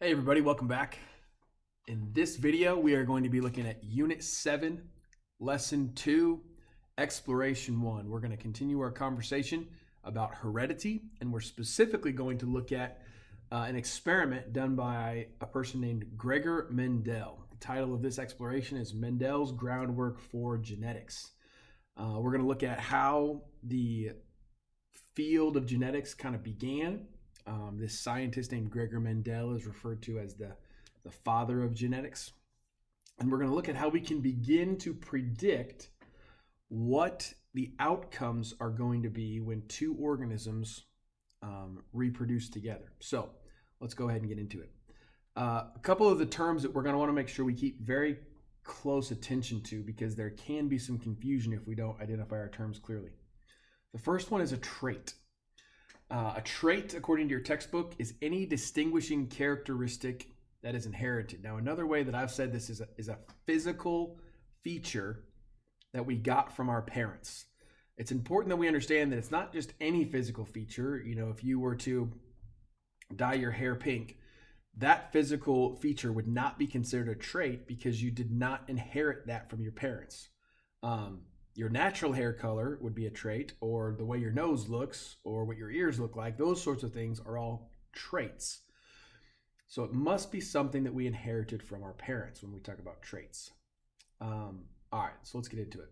Hey everybody, welcome back. In this video, we are going to be looking at Unit 7, Lesson 2, Exploration 1. We're going to continue our conversation about heredity, and we're specifically going to look at an experiment done by a person named Gregor Mendel. The title of this exploration is Mendel's Groundwork for Genetics. We're going to look at how the field of genetics kind of began. This scientist named Gregor Mendel is referred to as the father of genetics. And we're going to look at how we can begin to predict what the outcomes are going to be when two organisms reproduce together. So let's go ahead and get into it. A couple of the terms that we're going to want to make sure we keep very close attention to, because there can be some confusion if we don't identify our terms clearly. The first one is a trait. A trait, according to your textbook, is any distinguishing characteristic that is inherited. Now, another way that I've said this is a physical feature that we got from our parents. It's important that we understand that it's not just any physical feature. You know, if you were to dye your hair pink, that physical feature would not be considered a trait because you did not inherit that from your parents. Your natural hair color would be a trait, or the way your nose looks, or what your ears look like. Those sorts of things are all traits. So it must be something that we inherited from our parents when we talk about traits. All right, so let's get into it.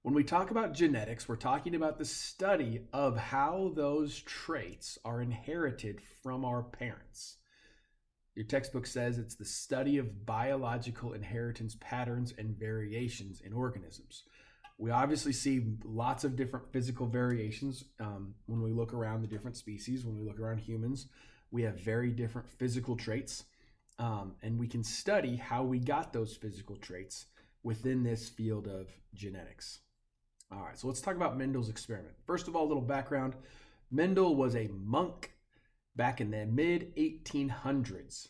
When we talk about genetics, we're talking about the study of how those traits are inherited from our parents. Your textbook says it's the study of biological inheritance patterns and variations in organisms. We obviously see lots of different physical variations when we look around the different species. When we look around humans, we have very different physical traits, and we can study how we got those physical traits within this field of genetics. All right, so let's talk about Mendel's experiment. First of all, a little background. Mendel was a monk back in the mid-1800s.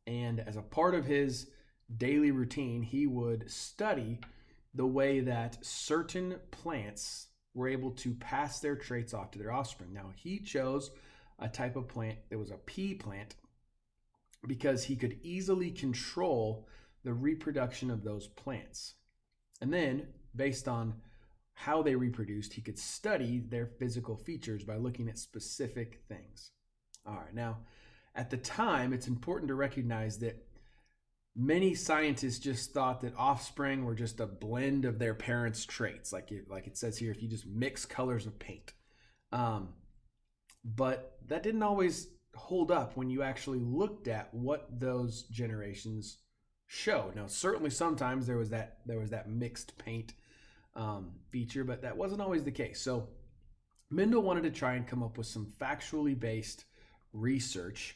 And as a part of his daily routine, he would study the way that certain plants were able to pass their traits off to their offspring. Now, he chose a type of plant that was a pea plant because he could easily control the reproduction of those plants. And then, based on how they reproduced, he could study their physical features by looking at specific things. All right, now, at the time, it's important to recognize that many scientists just thought that offspring were just a blend of their parents' traits, like it says here, if you just mix colors of paint. But that didn't always hold up when you actually looked at what those generations showed. Now, certainly sometimes there was that mixed paint feature, but that wasn't always the case. So Mendel wanted to try and come up with some factually based research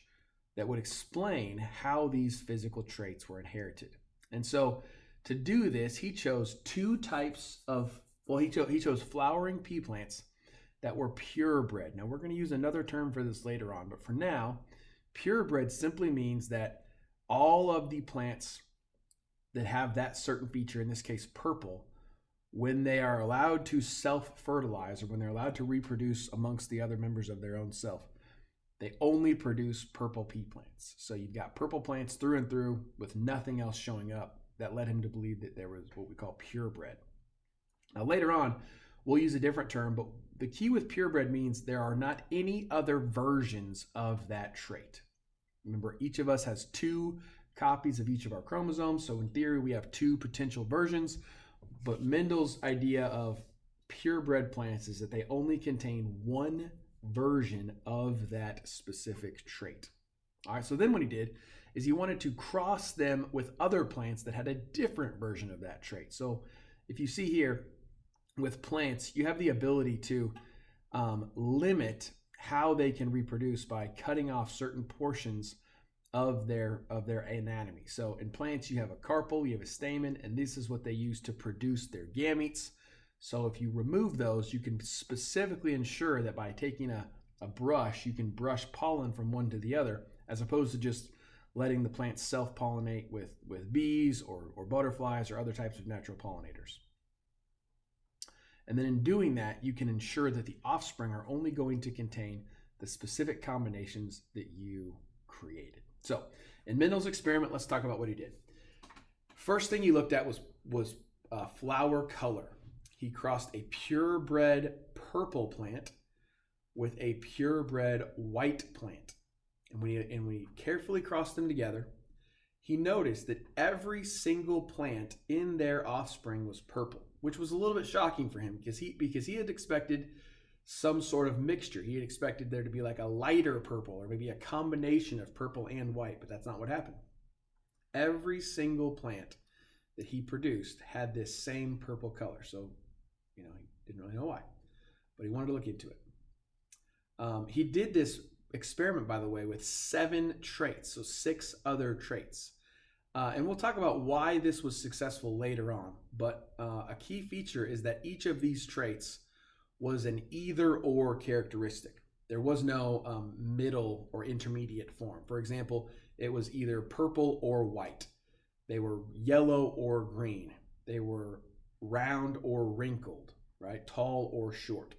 that would explain how these physical traits were inherited. And so to do this, he chose two types of, he chose flowering pea plants that were purebred. Now, we're going to use another term for this later on, but for now, purebred simply means that all of the plants that have that certain feature, in this case purple, when they are allowed to self-fertilize, or when they're allowed to reproduce amongst the other members of their own self, they only produce purple pea plants. So you've got purple plants through and through with nothing else showing up. That led him to believe that there was what we call purebred. Now later on, we'll use a different term, but the key with purebred means there are not any other versions of that trait. Remember, each of us has two copies of each of our chromosomes. So in theory, we have two potential versions. But Mendel's idea of purebred plants is that they only contain one version of that specific trait. All right, so then what he did is he wanted to cross them with other plants that had a different version of that trait. So if you see here with plants, you have the ability to limit how they can reproduce by cutting off certain portions of their anatomy. So in plants, you have a carpel, you have a stamen, and this is what they use to produce their gametes. So if you remove those, you can specifically ensure that by taking a brush, you can brush pollen from one to the other, as opposed to just letting the plant self-pollinate with bees or butterflies or other types of natural pollinators. And then in doing that, you can ensure that the offspring are only going to contain the specific combinations that you created. So in Mendel's experiment, let's talk about what he did. First thing he looked at was flower color. He crossed a purebred purple plant with a purebred white plant. And when he carefully crossed them together, he noticed that every single plant in their offspring was purple, which was a little bit shocking for him because he had expected some sort of mixture. He had expected there to be like a lighter purple or maybe a combination of purple and white, but that's not what happened. Every single plant that he produced had this same purple color. So, he didn't really know why, but he wanted to look into it. He did this experiment, by the way, with 7 traits, so 6 other traits. And we'll talk about why this was successful later on, but a key feature is that each of these traits was an either-or characteristic. There was no middle or intermediate form. For example, it was either purple or white. They were yellow or green. They were round or wrinkled, right? Tall or short.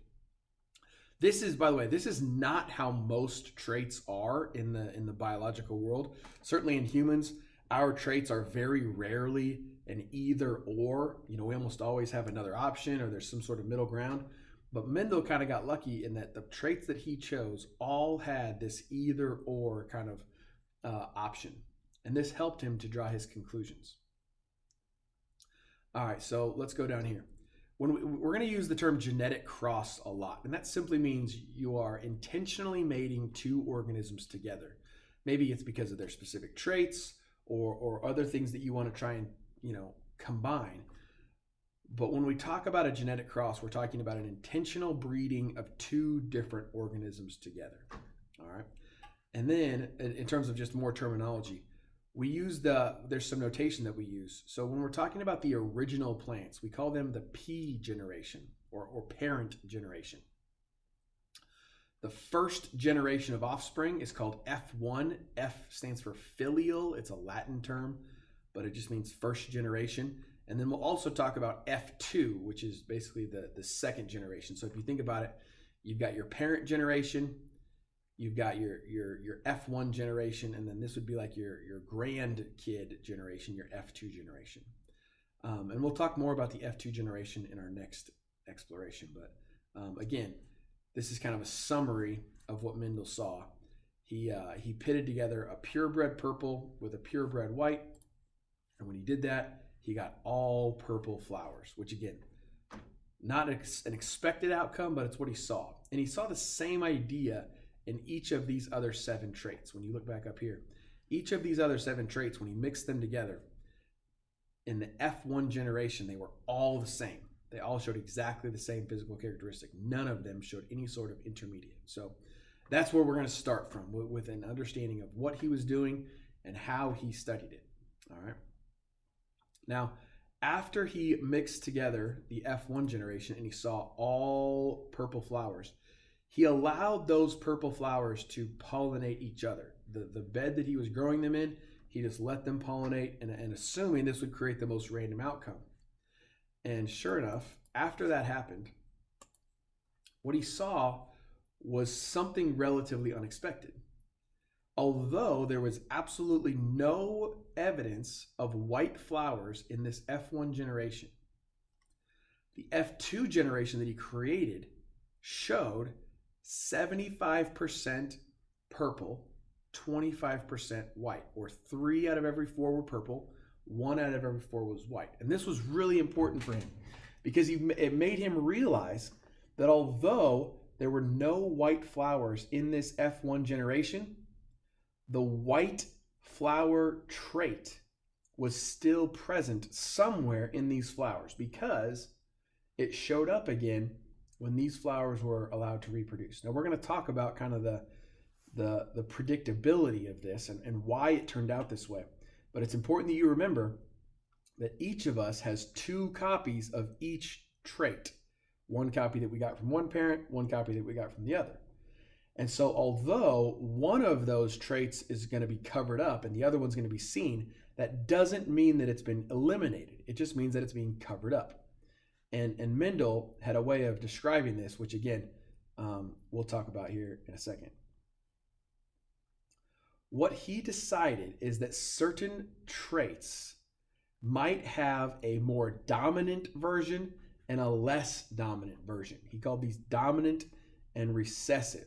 This is, by the way, this is not how most traits are in the biological world. Certainly in humans, our traits are very rarely an either or. We almost always have another option or there's some sort of middle ground. But Mendel kind of got lucky in that the traits that he chose all had this either or kind of option. And this helped him to draw his conclusions. All right, so let's go down here. We're going to use the term genetic cross a lot, and that simply means you are intentionally mating 2 organisms together. Maybe it's because of their specific traits or other things that you want to try and combine. But when we talk about a genetic cross, we're talking about an intentional breeding of 2 different organisms together. All right, and then in terms of just more terminology, we use there's some notation that we use. So when we're talking about the original plants, we call them the P generation or parent generation. The first generation of offspring is called F1. F stands for filial. It's a Latin term, but it just means first generation. And then we'll also talk about F2, which is basically the second generation. So if you think about it, you've got your parent generation, you've got your F1 generation, and then this would be like your grandkid generation, your F2 generation. And we'll talk more about the F2 generation in our next exploration. But again, this is kind of a summary of what Mendel saw. He pitted together a purebred purple with a purebred white. And when he did that, he got all purple flowers, which again, not an expected outcome, but it's what he saw. And he saw the same idea in each of these other 7 traits. When you look back up here, each of these other 7 traits, when he mixed them together, in the F1 generation, they were all the same. They all showed exactly the same physical characteristic. None of them showed any sort of intermediate. So that's where we're going to start from, with an understanding of what he was doing and how he studied it. All right. Now, after he mixed together the F1 generation and he saw all purple flowers, he allowed those purple flowers to pollinate each other. The bed that he was growing them in, he just let them pollinate and assuming this would create the most random outcome. And sure enough, after that happened, what he saw was something relatively unexpected. Although there was absolutely no evidence of white flowers in this F1 generation, the F2 generation that he created showed 75% purple, 25% white, or 3 out of every 4 were purple, 1 out of every 4 was white. And this was really important for him because it made him realize that although there were no white flowers in this F1 generation, the white flower trait was still present somewhere in these flowers because it showed up again when these flowers were allowed to reproduce. Now we're going to talk about kind of the predictability of this and why it turned out this way. But it's important that you remember that each of us has 2 copies of each trait. 1 copy that we got from one parent, 1 copy that we got from the other. And so although one of those traits is going to be covered up and the other one's going to be seen, that doesn't mean that it's been eliminated. It just means that it's being covered up. And Mendel had a way of describing this, which again, we'll talk about here in a second. What he decided is that certain traits might have a more dominant version and a less dominant version. He called these dominant and recessive.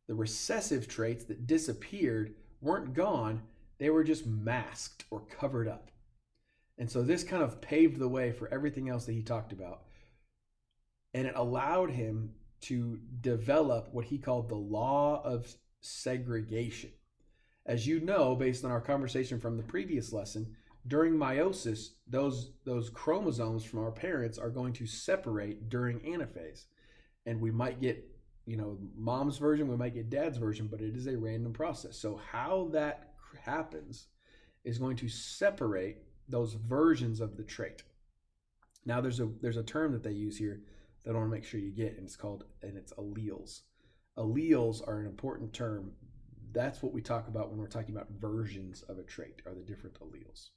The recessive traits that disappeared weren't gone, they were just masked or covered up. And so this kind of paved the way for everything else that he talked about. And it allowed him to develop what he called the law of segregation. As you know, based on our conversation from the previous lesson, during meiosis, those chromosomes from our parents are going to separate during anaphase. And we might get, mom's version, we might get dad's version, but it is a random process. So how that happens is going to separate those versions of the trait. Now there's a term that they use here that I want to make sure you get, and it's alleles. Alleles are an important term. That's what we talk about when we're talking about versions of a trait, are the different alleles.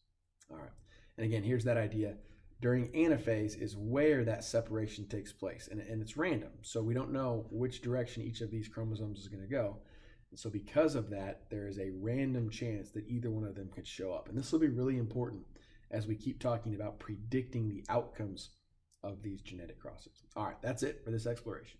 All right. And again, here's that idea. During anaphase is where that separation takes place, and it's random. So we don't know which direction each of these chromosomes is going to go. And so because of that, there is a random chance that either one of them could show up. And this will be really important as we keep talking about predicting the outcomes of these genetic crosses. All right, that's it for this exploration.